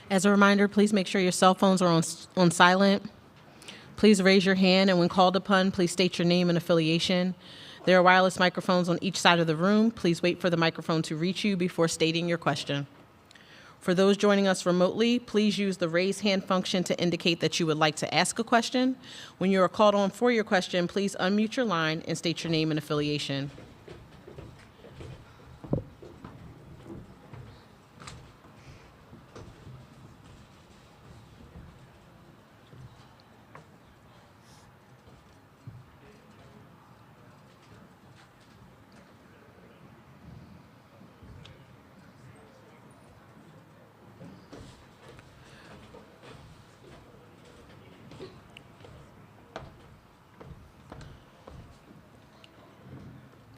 As a reminder, please make sure your cell phones are on silent. Please raise your hand, and when called upon, please state your name and affiliation. There are wireless microphones on each side of the room. Please wait for the microphone to reach you before stating your question. For those joining us remotely, please use the raise hand function to indicate that you would like to ask a question. When you are called on for your question, please unmute your line and state your name and affiliation.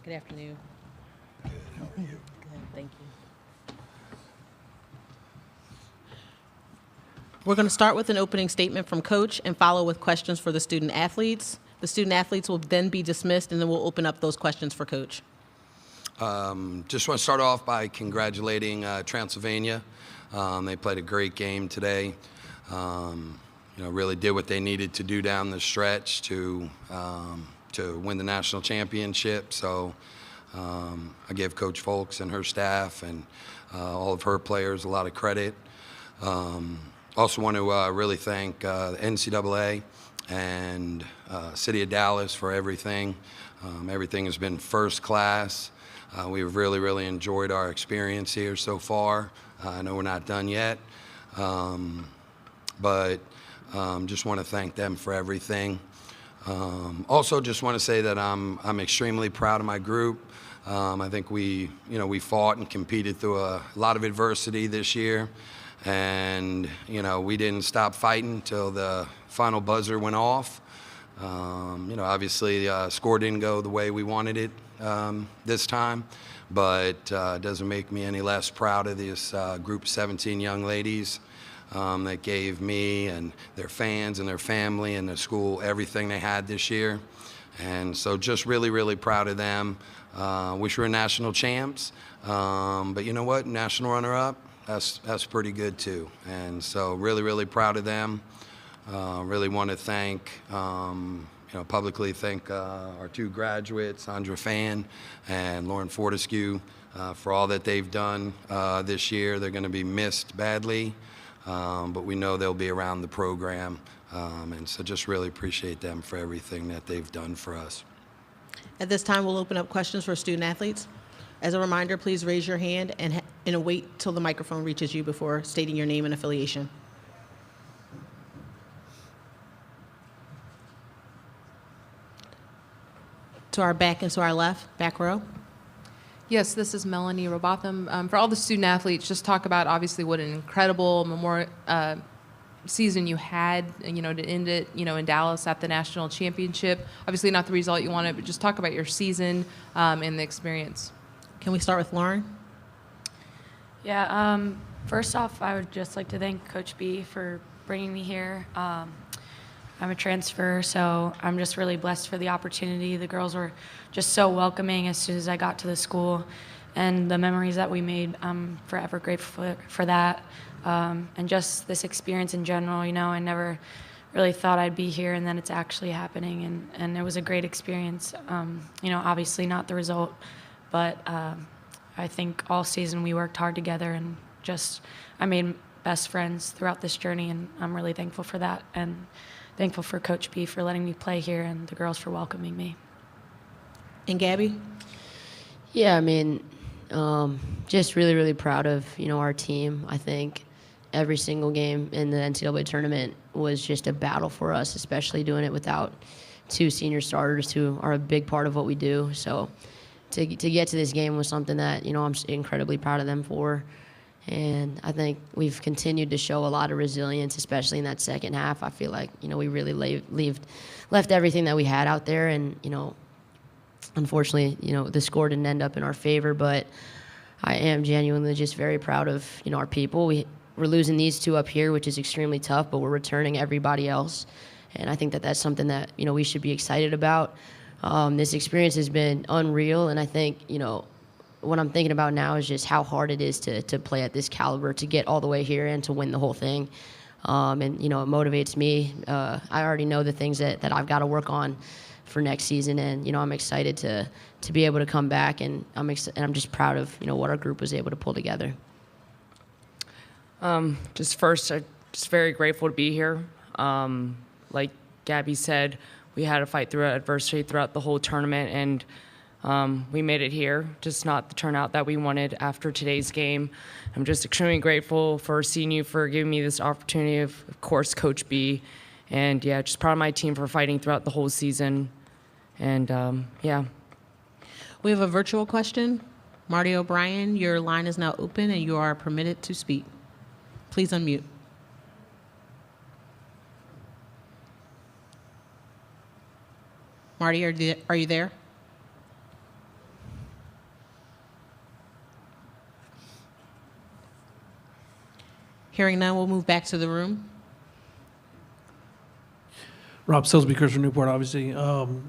Good afternoon. Good. How are you? Good, thank you. We're going to start with an opening statement from Coach and follow with questions for the student athletes. The student athletes will then be dismissed, and then we'll open up those questions for Coach. Just want to start off by congratulating Transylvania. They played a great game today. Really did what they needed to do down the stretch to win the national championship. So I give Coach Folks and her staff and all of her players a lot of credit. Also want to really thank the NCAA and City of Dallas for everything. Everything has been first class. We've really, really enjoyed our experience here so far. I know we're not done yet, but just want to thank them for everything. Also, just want to say that I'm extremely proud of my group. I think we fought and competed through a lot of adversity this year, and we didn't stop fighting until the final buzzer went off. Obviously, score didn't go the way we wanted it this time, but it doesn't make me any less proud of this group of 17 young ladies that gave me and their fans and their family and the school everything they had this year. And so just really, really proud of them. Wish we were national champs, but you know what? National runner-up, that's pretty good too. And so really, really proud of them. Really want to thank, publicly thank our two graduates, Sandra Fan and Lauren Fortescue, for all that they've done this year. They're going to be missed badly. But we know they'll be around the program, and so just really appreciate them for everything that they've done for us. At this time, we'll open up questions for student athletes. As a reminder, please raise your hand and wait till the microphone reaches you before stating your name and affiliation. To our back and to our left, back row. Yes, this is Melanie Robotham. For all the student athletes, just talk about obviously what an incredible memorial season you had, to end it, in Dallas at the national championship. Obviously not the result you wanted, but just talk about your season and the experience. Can we start with Lauren? Yeah, first off, I would just like to thank Coach B for bringing me here. I'm a transfer, so I'm just really blessed for the opportunity. The girls were just so welcoming as soon as I got to the school, and the memories that we made, I'm forever grateful for that. And just this experience in general, I never really thought I'd be here, and then it's actually happening, and it was a great experience. Obviously not the result, but I think all season we worked hard together, and just I made best friends throughout this journey, and I'm really thankful for that. And thankful for Coach B for letting me play here and the girls for welcoming me. And Gabby? Yeah, just really, really proud of, our team. I think every single game in the NCAA tournament was just a battle for us, especially doing it without two senior starters who are a big part of what we do. So to get to this game was something that, I'm incredibly proud of them for. And I think we've continued to show a lot of resilience, especially in that second half. I feel like, we really left everything that we had out there. And, unfortunately, the score didn't end up in our favor. But I am genuinely just very proud of, our people. We're losing these two up here, which is extremely tough, but we're returning everybody else. And I think that that's something that, we should be excited about. This experience has been unreal. And I think, what I'm thinking about now is just how hard it is to play at this caliber, to get all the way here and to win the whole thing. And, it motivates me. I already know the things that I've got to work on for next season, and, I'm excited to be able to come back, and I'm just proud of, what our group was able to pull together. Just first, I'm just very grateful to be here. Like Gabby said, we had to fight through adversity throughout the whole tournament, and we made it here, just not the turnout that we wanted after today's game. I'm just extremely grateful for CNU for giving me this opportunity, of course, Coach B, and yeah, just proud of my team for fighting throughout the whole season, and yeah. We have a virtual question. Marty O'Brien, your line is now open and you are permitted to speak. Please unmute. Marty, are you there? Hearing none, we'll move back to the room. Rob Silsby, Chris from Newport, obviously.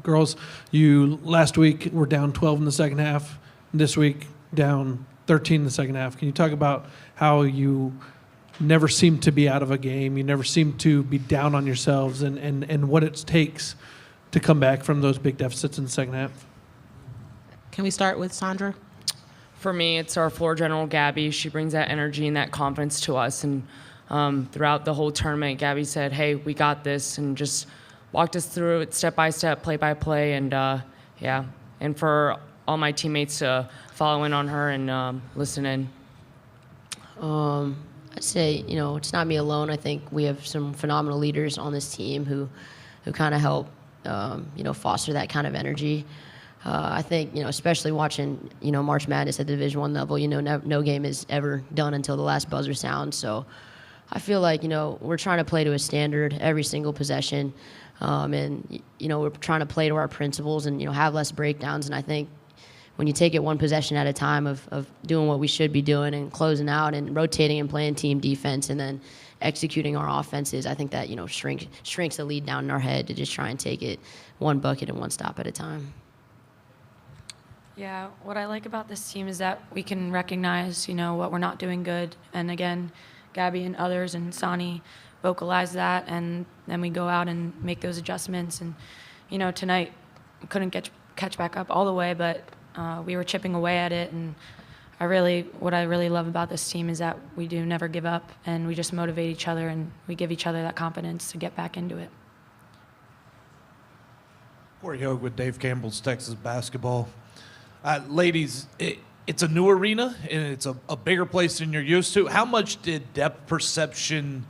Girls, you last week were down 12 in the second half. This week, down 13 in the second half. Can you talk about how you never seem to be out of a game, you never seem to be down on yourselves, and what it takes to come back from those big deficits in the second half? Can we start with Sandra? For me, it's our floor general, Gabby. She brings that energy and that confidence to us. And throughout the whole tournament, Gabby said, hey, we got this, and just walked us through it step by step, play by play. And yeah, and for all my teammates to follow in on her and listen in. I'd say, it's not me alone. I think we have some phenomenal leaders on this team who kind of help, foster that kind of energy. I think, especially watching, March Madness at the Division I level, no game is ever done until the last buzzer sounds. So I feel like, we're trying to play to a standard every single possession. And, we're trying to play to our principles and, have less breakdowns. And I think when you take it one possession at a time of doing what we should be doing and closing out and rotating and playing team defense and then executing our offenses, I think that, shrinks the lead down in our head to just try and take it one bucket and one stop at a time. Yeah, what I like about this team is that we can recognize, what we're not doing good. And again, Gabby and others and Sani vocalize that, and then we go out and make those adjustments. And, tonight we couldn't catch back up all the way, but we were chipping away at it. And what I really love about this team is that we do never give up, and we just motivate each other, and we give each other that confidence to get back into it. Corey Hogue with Dave Campbell's Texas Basketball. Ladies, it's a new arena, and it's a bigger place than you're used to. How much did depth perception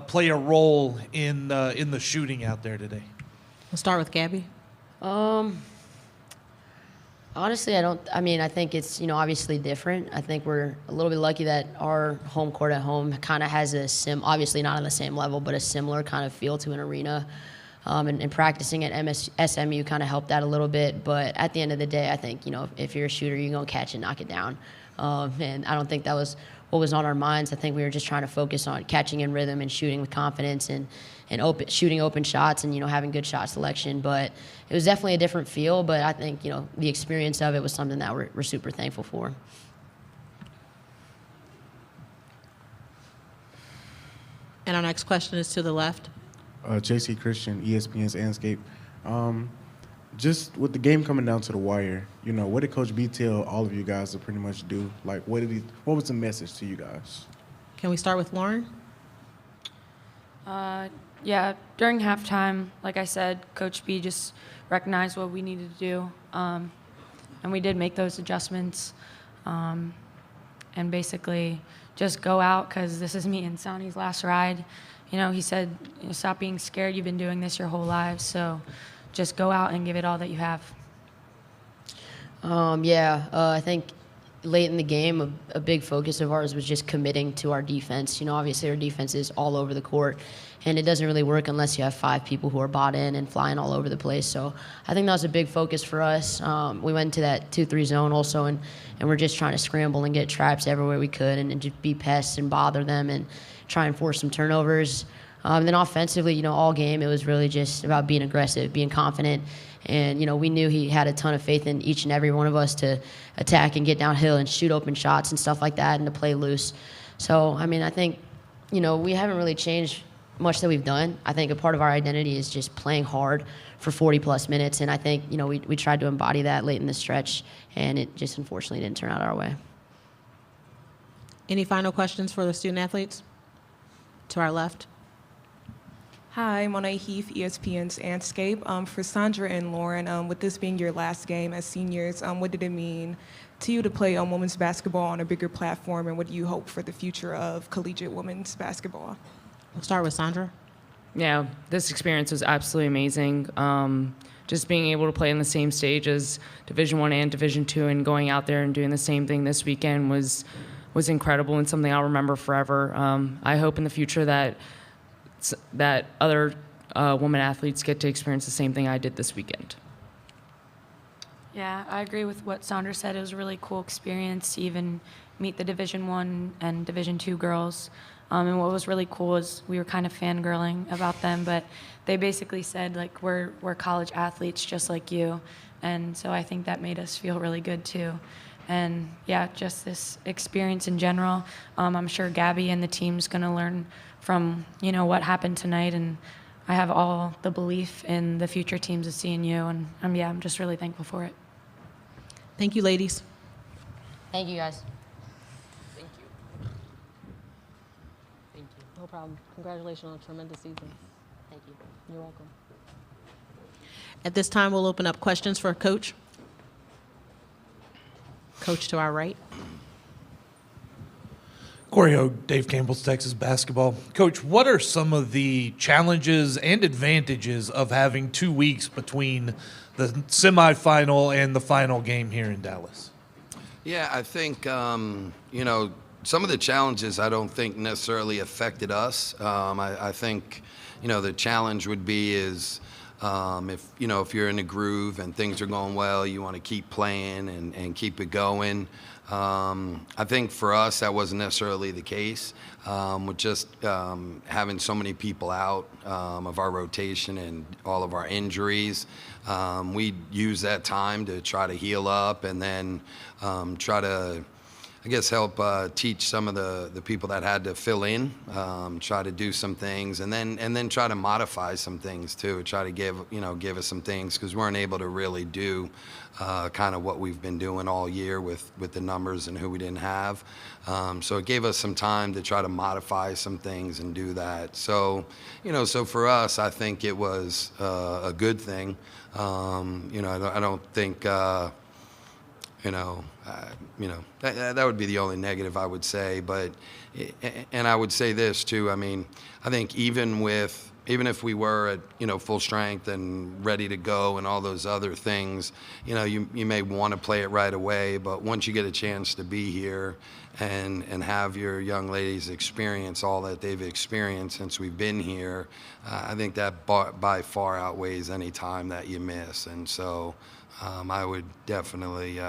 play a role in the shooting out there today? We'll start with Gabby. Honestly, I think it's, obviously different. I think we're a little bit lucky that our home court at home kind of has obviously not on the same level, but a similar kind of feel to an arena. And practicing at SMU kind of helped that a little bit. But at the end of the day, I think, if you're a shooter, you're going to catch and knock it down. And I don't think that was what was on our minds. I think we were just trying to focus on catching in rhythm and shooting with confidence and shooting open shots and, having good shot selection. But it was definitely a different feel. But I think, the experience of it was something that we're super thankful for. And our next question is to the left. JC Christian, ESPN's Landscape. Just with the game coming down to the wire, what did Coach B tell all of you guys to pretty much do? Like, what was the message to you guys? Can we start with Lauren? Yeah, during halftime, like I said, Coach B just recognized what we needed to do, and we did make those adjustments, and basically just go out, because this is me and Sani's last ride. He said, stop being scared. You've been doing this your whole lives, so just go out and give it all that you have. I think late in the game, a big focus of ours was just committing to our defense. Obviously our defense is all over the court, and it doesn't really work unless you have 5 people who are bought in and flying all over the place. So I think that was a big focus for us. We went into that 2-3 zone also, and we're just trying to scramble and get traps everywhere we could and just be pests and bother them and try and force some turnovers. Then offensively, all game, it was really just about being aggressive, being confident, And, we knew he had a ton of faith in each and every one of us to attack and get downhill and shoot open shots and stuff like that and to play loose. So, I think, we haven't really changed much that we've done. I think a part of our identity is just playing hard for 40-plus minutes. And I think, we tried to embody that late in the stretch, and it just unfortunately didn't turn out our way. Any final questions for the student athletes? To our left. Hi, Monet Heath, ESPN's Andscape. For Sandra and Lauren, with this being your last game as seniors, what did it mean to you to play women's basketball on a bigger platform, and what do you hope for the future of collegiate women's basketball? We'll start with Sandra. Yeah, this experience was absolutely amazing. Just being able to play on the same stage as Division I and Division II and going out there and doing the same thing this weekend was incredible and something I'll remember forever. I hope in the future that other women athletes get to experience the same thing I did this weekend. Yeah, I agree with what Sandra said. It was a really cool experience to even meet the Division I and Division II girls. And what was really cool is we were kind of fangirling about them, but they basically said, like, we're college athletes just like you. And so I think that made us feel really good too. And yeah, just this experience in general. I'm sure Gabby and the team's going to learn from, what happened tonight. And I have all the belief in the future teams of CNU. And I'm just really thankful for it. Thank you, ladies. Thank you, guys. Thank you. Thank you. No problem. Congratulations on a tremendous season. Thank you. You're welcome. At this time, we'll open up questions for Coach. Coach to our right. Corey Hogue, Dave Campbell's Texas Basketball. Coach, what are some of the challenges and advantages of having 2 weeks between the semifinal and the final game here in Dallas? Yeah, I think, some of the challenges I don't think necessarily affected us. I think, the challenge would be is if you're in a groove and things are going well, you want to keep playing and keep it going. I think for us that wasn't necessarily the case. With just having so many people out of our rotation and all of our injuries, we use that time to try to heal up and then try to, help teach some of the people that had to fill in, try to do some things, and then try to modify some things too. Try to give us some things because we weren't able to really do kind of what we've been doing all year with the numbers and who we didn't have. So it gave us some time to try to modify some things and do that. So, so for us, I think it was a good thing. I don't think. That would be the only negative I would say. But, and I would say this too. I mean, I think even if we were at full strength and ready to go and all those other things, you may want to play it right away. But once you get a chance to be here and have your young ladies experience all that they've experienced since we've been here, I think that by far outweighs any time that you miss. And so. I would definitely,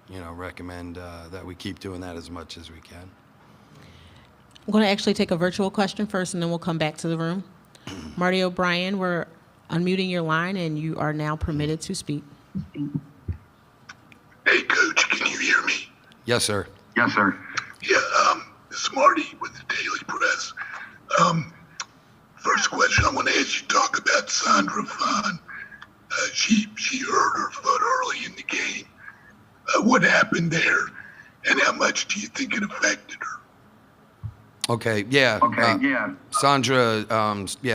recommend that we keep doing that as much as we can. I'm going to actually take a virtual question first, and then we'll come back to the room. Marty O'Brien, we're unmuting your line, and you are now permitted to speak. Hey, Coach, can you hear me? Yes, sir. Yes, sir. Yeah, this is Marty with the Daily Press. First question I want to ask you, talk about Sandra Fahn. She hurt her foot early in the game. What happened there, and how much do you think it affected her? Okay, yeah. Sandra,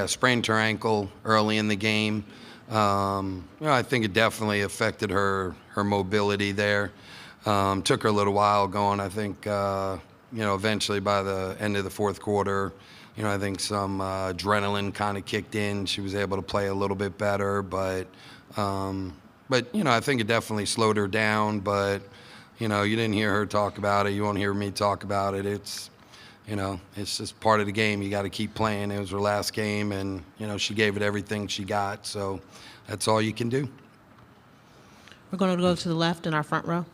sprained her ankle early in the game. I think it definitely affected her mobility there. Took her a little while going. I think, eventually by the end of the fourth quarter, I think some adrenaline kind of kicked in. She was able to play a little bit better, but I think it definitely slowed her down. But you didn't hear her talk about it. You won't hear me talk about it. It's just part of the game. You got to keep playing. It was her last game, and she gave it everything she got. So that's all you can do. We're going to go to the left in our front row.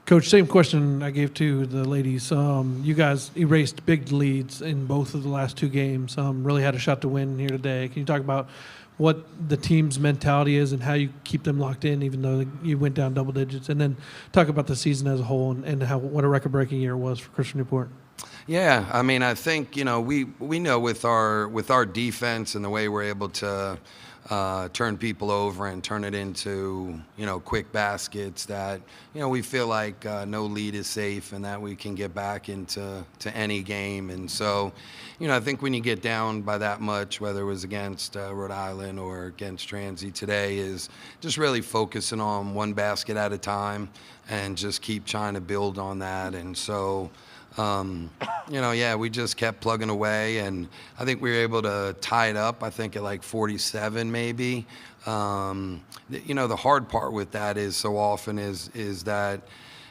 Coach, same question I gave to the ladies. You guys erased big leads in both of the last two games. Really had a shot to win here today. Can you talk about what the team's mentality is and how you keep them locked in, even though you went down double digits, and then talk about the season as a whole and what a record-breaking year it was for Christian Newport. Yeah, I mean, I think, you know, we know with our defense and the way we're able to turn people over and turn it into, you know, quick baskets that, you know, we feel like no lead is safe and that we can get back into any game. And so, you know, I think when you get down by that much, whether it was against Rhode Island or against Transy today, is just really focusing on one basket at a time and just keep trying to build on that. And so, you know, yeah, we just kept plugging away, and I think we were able to tie it up, I think, at like 47 maybe. You know, the hard part with that is so often is that,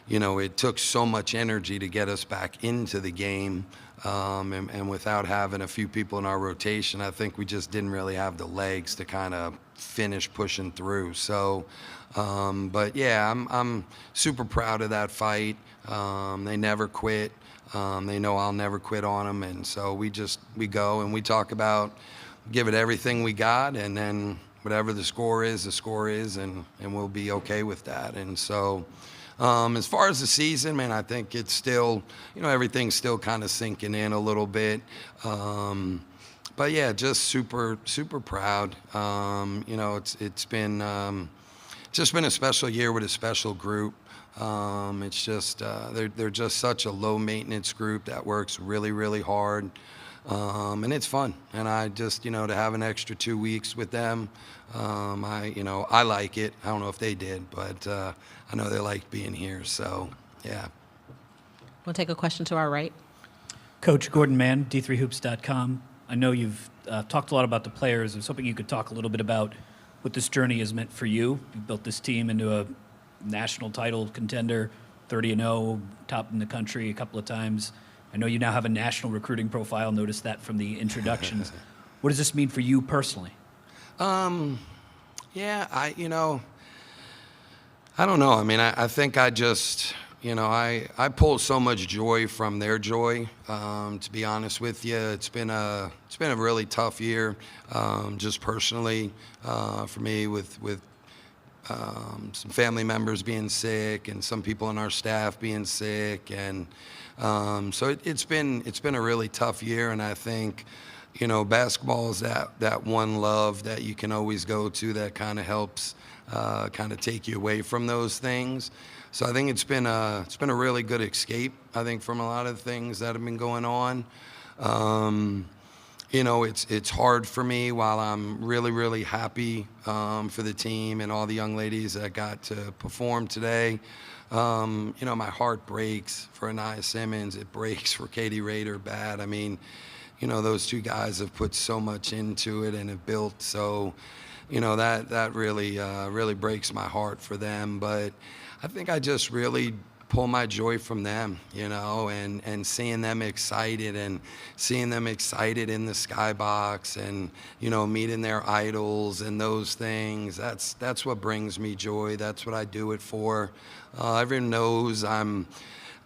you know, it took so much energy to get us back into the game. And without having a few people in our rotation, I think we just didn't really have the legs to kind of finish pushing through. So, but yeah, I'm super proud of that fight. They never quit. They know I'll never quit on them, and so we go and we talk about give it everything we got, and then whatever the score is, and we'll be okay with that. And so, as far as the season, man, I think it's still, you know, everything's still kind of sinking in a little bit. But yeah, just super proud. You know, it's been just been a special year with a special group. It's just they're just such a low maintenance group that works really hard, and it's fun. And I just, you know, to have an extra 2 weeks with them, I like it. I don't know if they did, but I know they liked being here. So yeah. We'll take a question to our right. Coach Gordon Mann, D3Hoops.com. I know you've talked a lot about the players. I was hoping you could talk a little bit about what this journey has meant for you. You built this team into a national title contender, 30-0, top in the country a couple of times. I know you now have a national recruiting profile. Noticed that from the introductions. What does this mean for you personally? Yeah, I don't know. I mean, I think I just, you know, I pull so much joy from their joy. To be honest with you, it's been a really tough year, just personally, for me with some family members being sick and some people on our staff being sick, and so it's been a really tough year. And I think, you know, basketball is that one love that you can always go to that kind of helps kind of take you away from those things. So I think it's been a really good escape, I think, from a lot of things that have been going on. You know, it's hard for me while I'm really happy for the team and all the young ladies that got to perform today. You know, my heart breaks for Anaya Simmons. It breaks for Katie Rader bad. I mean, you know, those two guys have put so much into it and have built. So, you know, that really breaks my heart for them. But I think I just really pull my joy from them, you know, and seeing them excited and seeing them excited in the skybox and, you know, meeting their idols and those things. That's what brings me joy. That's what I do it for. Everyone knows I'm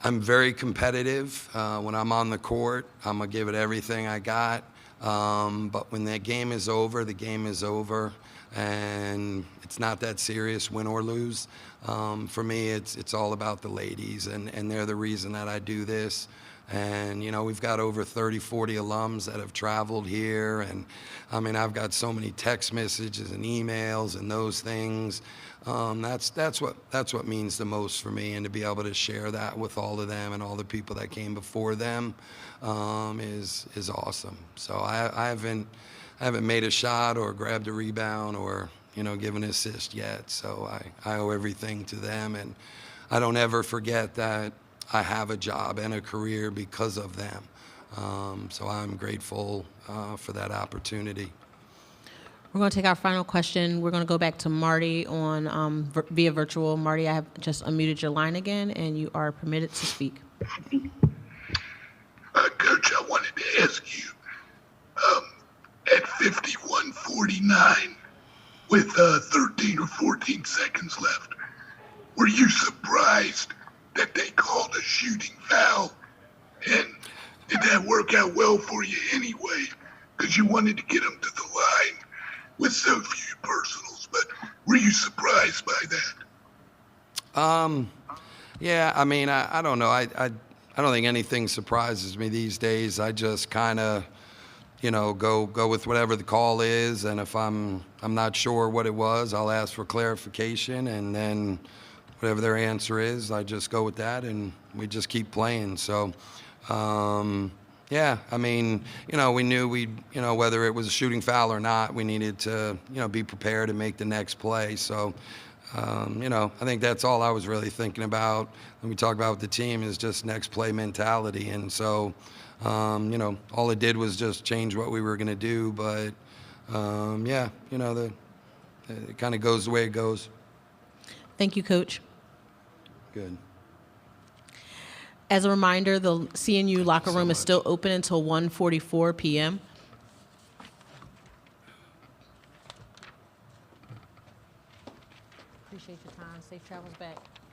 very competitive. When I'm on the court, I'm gonna give it everything I got. But when that game is over, the game is over. And it's not that serious, win or lose. For me, it's all about the ladies, and they're the reason that I do this. And, you know, we've got over 30, 40 alums that have traveled here. And, I mean, I've got so many text messages and emails and those things. That's what means the most for me. And to be able to share that with all of them and all the people that came before them is awesome. So I haven't made a shot or grabbed a rebound or, you know, given an assist yet. So I owe everything to them, and I don't ever forget that I have a job and a career because of them. So I'm grateful for that opportunity. We're going to take our final question. We're going to go back to Marty on via virtual. Marty, I have just unmuted your line again, and you are permitted to speak. Coach, I wanted to ask you, at 51:49, with 13 or 14 seconds left, were you surprised that they called a shooting foul? And did that work out well for you anyway? Because you wanted to get them to the line. with so few personals, but were you surprised by that? Yeah, I mean, I don't know. I don't think anything surprises me these days. I just kind of, go with whatever the call is, and if I'm not sure what it was, I'll ask for clarification, and then whatever their answer is, I just go with that, and we just keep playing. So, yeah, I mean, we knew whether it was a shooting foul or not, we needed to, be prepared and make the next play. So, I think that's all I was really thinking about when we talk about with the team is just next play mentality. And so, all it did was just change what we were going to do. But, yeah, it kind of goes the way it goes. Thank you, Coach. Good. As a reminder, the CNU locker room is still open until 1:44 p.m. Appreciate your time. Safe travels back.